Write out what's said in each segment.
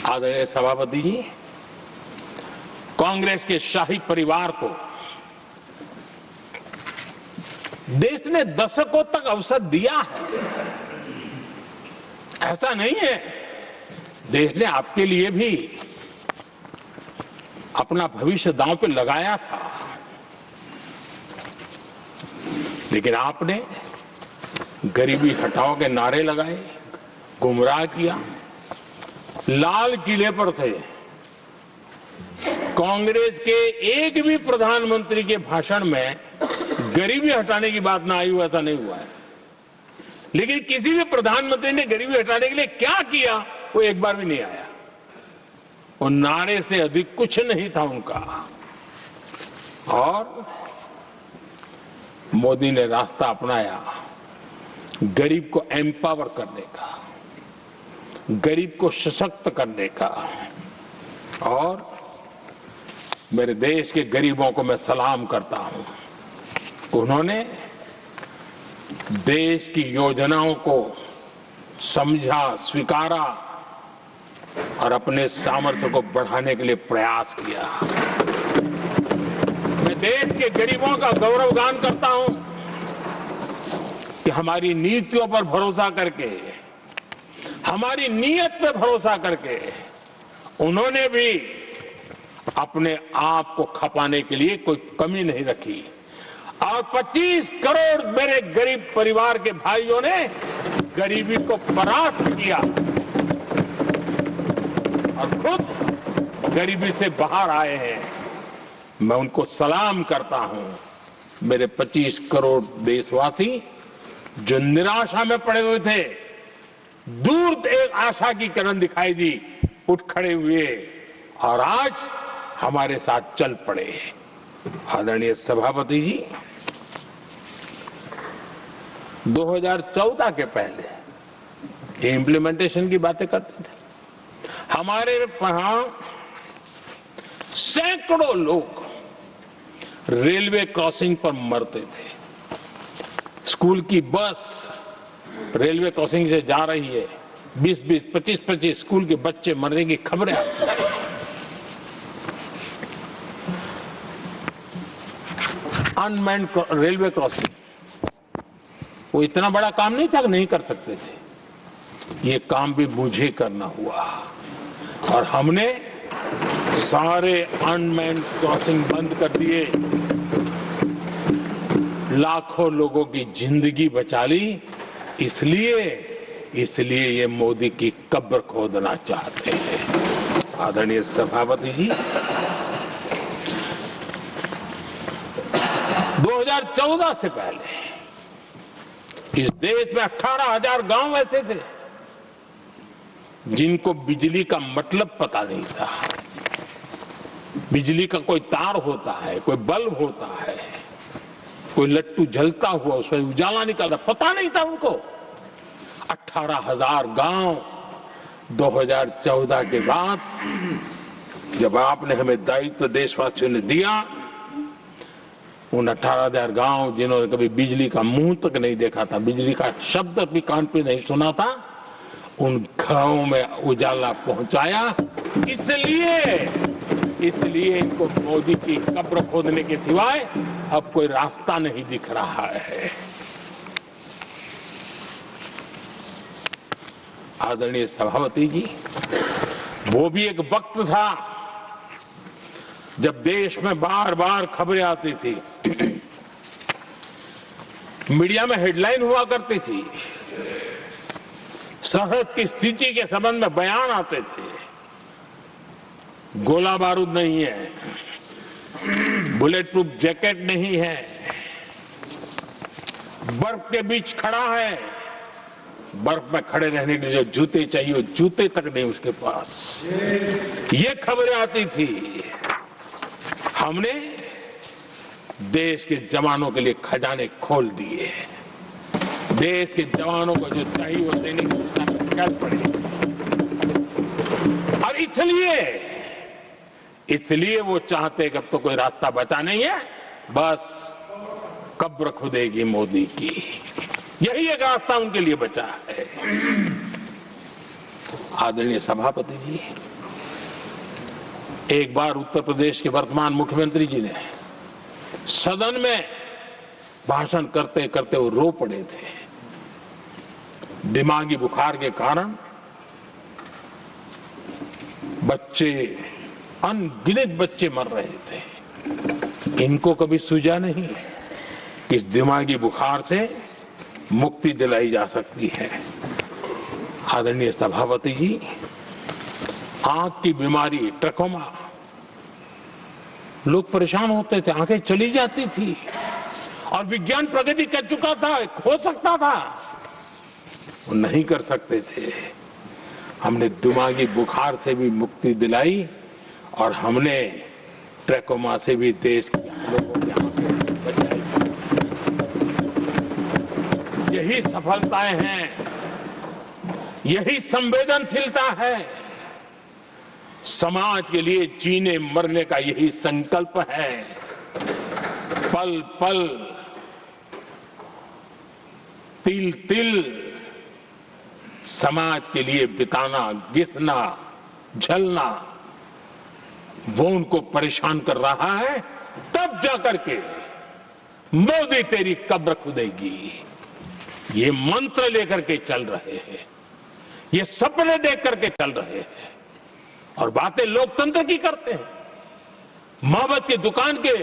आदरणीय सभापति जी, कांग्रेस के शाही परिवार को देश ने दशकों तक अवसर दिया है। ऐसा नहीं है, देश ने आपके लिए भी अपना भविष्य दांव पे लगाया था, लेकिन आपने गरीबी हटाओ के नारे लगाए, गुमराह किया। लाल किले पर से कांग्रेस के एक भी प्रधानमंत्री के भाषण में गरीबी हटाने की बात ना आई हो, ऐसा नहीं हुआ है। लेकिन किसी भी प्रधानमंत्री ने गरीबी हटाने के लिए क्या किया, वो एक बार भी नहीं आया। वो नारे से अधिक कुछ नहीं था उनका। और मोदी ने रास्ता अपनाया गरीब को एम्पावर करने का, गरीब को सशक्त करने का। और मेरे देश के गरीबों को मैं सलाम करता हूं। उन्होंने देश की योजनाओं को समझा, स्वीकारा और अपने सामर्थ्य को बढ़ाने के लिए प्रयास किया। मैं देश के गरीबों का गौरवगान करता हूं कि हमारी नीतियों पर भरोसा करके, हमारी नीयत पर भरोसा करके उन्होंने भी अपने आप को खपाने के लिए कोई कमी नहीं रखी। और 25 करोड़ मेरे गरीब परिवार के भाइयों ने गरीबी को परास्त किया और खुद गरीबी से बाहर आए हैं। मैं उनको सलाम करता हूं। मेरे 25 करोड़ देशवासी जो निराशा में पड़े हुए थे, दूर एक आशा की किरण दिखाई दी, उठ खड़े हुए और आज हमारे साथ चल पड़े। आदरणीय सभापति जी, 2014 के पहले ये इम्प्लीमेंटेशन की बातें करते थे। हमारे यहां सैकड़ों लोग रेलवे क्रॉसिंग पर मरते थे। स्कूल की बस रेलवे क्रॉसिंग से जा रही है, 20-20, 25-25 स्कूल के बच्चे मरने की खबरें आती हैं। अनमैन्ड रेलवे क्रॉसिंग, वो इतना बड़ा काम नहीं था कि नहीं कर सकते थे। ये काम भी मुझे करना हुआ और हमने सारे अनमैन्ड क्रॉसिंग बंद कर दिए, लाखों लोगों की जिंदगी बचा ली। इसलिए ये मोदी की कब्र खोदना चाहते हैं। आदरणीय सभापति जी, 2014 से पहले इस देश में 18,000 गांव ऐसे थे जिनको बिजली का मतलब पता नहीं था। बिजली का कोई तार होता है, कोई बल्ब होता है, कोई लट्टू जलता हुआ उसमें उजाला निकलता, पता नहीं था उनको। 18,000 गांव 2014 के बाद जब आपने हमें दायित्व देशवासियों ने दिया, उन 18,000 गांव जिन्होंने कभी बिजली का मुंह तक नहीं देखा था, बिजली का शब्द भी कान पे नहीं सुना था, उन घरों में उजाला पहुंचाया। इसलिए इनको मोदी की कब्र खोदने के सिवाय अब कोई रास्ता नहीं दिख रहा है। आदरणीय सभापति जी, वो भी एक वक्त था जब देश में बार बार खबरें आती थी, मीडिया में हेडलाइन हुआ करती थी, सरहद की स्थिति के संबंध में बयान आते थे। गोला बारूद नहीं है, बुलेट प्रूफ जैकेट नहीं है, बर्फ के बीच खड़ा है, बर्फ में खड़े रहने के लिए जो जूते चाहिए वो जूते तक नहीं उसके पास। ये खबरें आती थी। हमने देश के जवानों के लिए खजाने खोल दिए। देश के जवानों को जो चाहिए वो देने की कर पड़ी। और इसलिए वो चाहते कि अब तो कोई रास्ता बचा नहीं है, बस कब्र खुदेगी मोदी की। यही एक रास्ता उनके लिए बचा है। आदरणीय सभापति जी, एक बार उत्तर प्रदेश के वर्तमान मुख्यमंत्री जी ने सदन में भाषण करते करते वो रो पड़े थे। दिमागी बुखार के कारण बच्चे, अनगिनत बच्चे मर रहे थे। इनको कभी सूझा नहीं कि इस दिमागी बुखार से मुक्ति दिलाई जा सकती है। आदरणीय सभापति जी, आंख की बीमारी ट्रकोमा, लोग परेशान होते थे, आंखें चली जाती थी और विज्ञान प्रगति कर चुका था, हो सकता था, वो नहीं कर सकते थे। हमने दिमागी बुखार से भी मुक्ति दिलाई और हमने ट्रकोमा से भी देश के लोगों की आंखें बचाई। यही सफलताएं हैं, यही संवेदनशीलता है। समाज के लिए जीने मरने का यही संकल्प है। पल पल, तिल तिल समाज के लिए बिताना, घिसना, झलना, वो उनको परेशान कर रहा है। तब जाकर के मोदी तेरी कब्र खुदेगी, ये मंत्र लेकर के चल रहे हैं, ये सपने देख करके चल रहे हैं और बातें लोकतंत्र की करते हैं। मोहब्बत की दुकान के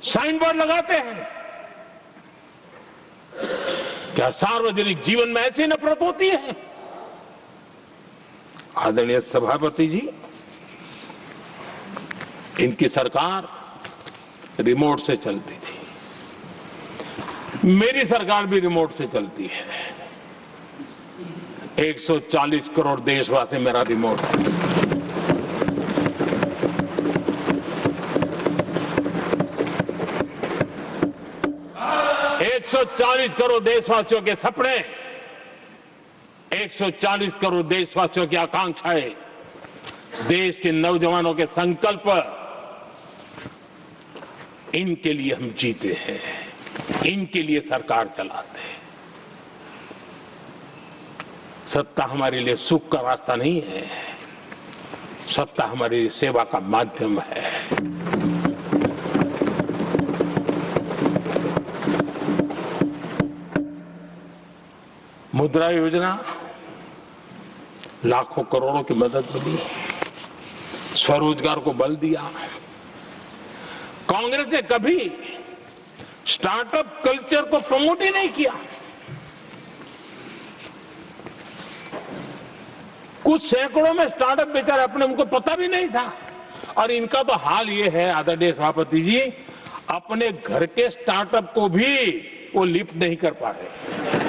साइन बोर्ड लगाते हैं। क्या सार्वजनिक जीवन में ऐसी नफरत होती है? आदरणीय सभापति जी, इनकी सरकार रिमोट से चलती थी, मेरी सरकार भी रिमोट से चलती है। 140 करोड़ देशवासी मेरा रिमोट है। एक 140 करोड़ देशवासियों के सपने, 140 करोड़ देशवासियों की आकांक्षाएं, देश के नौजवानों के संकल्प, इनके लिए हम जीते हैं, इनके लिए सरकार चलाते हैं। सत्ता हमारे लिए सुख का रास्ता नहीं है, सत्ता हमारी सेवा का माध्यम है। मुद्रा योजना, लाखों करोड़ों की मदद मिली, स्वरोजगार को बल दिया। कांग्रेस ने कभी स्टार्टअप कल्चर को प्रमोट ही नहीं किया। कुछ सैकड़ों में स्टार्टअप बेचारे अपने, उनको पता भी नहीं था। और इनका तो हाल ये है आदरणीय सभापति जी, अपने घर के स्टार्टअप को भी वो लिफ्ट नहीं कर पा रहे।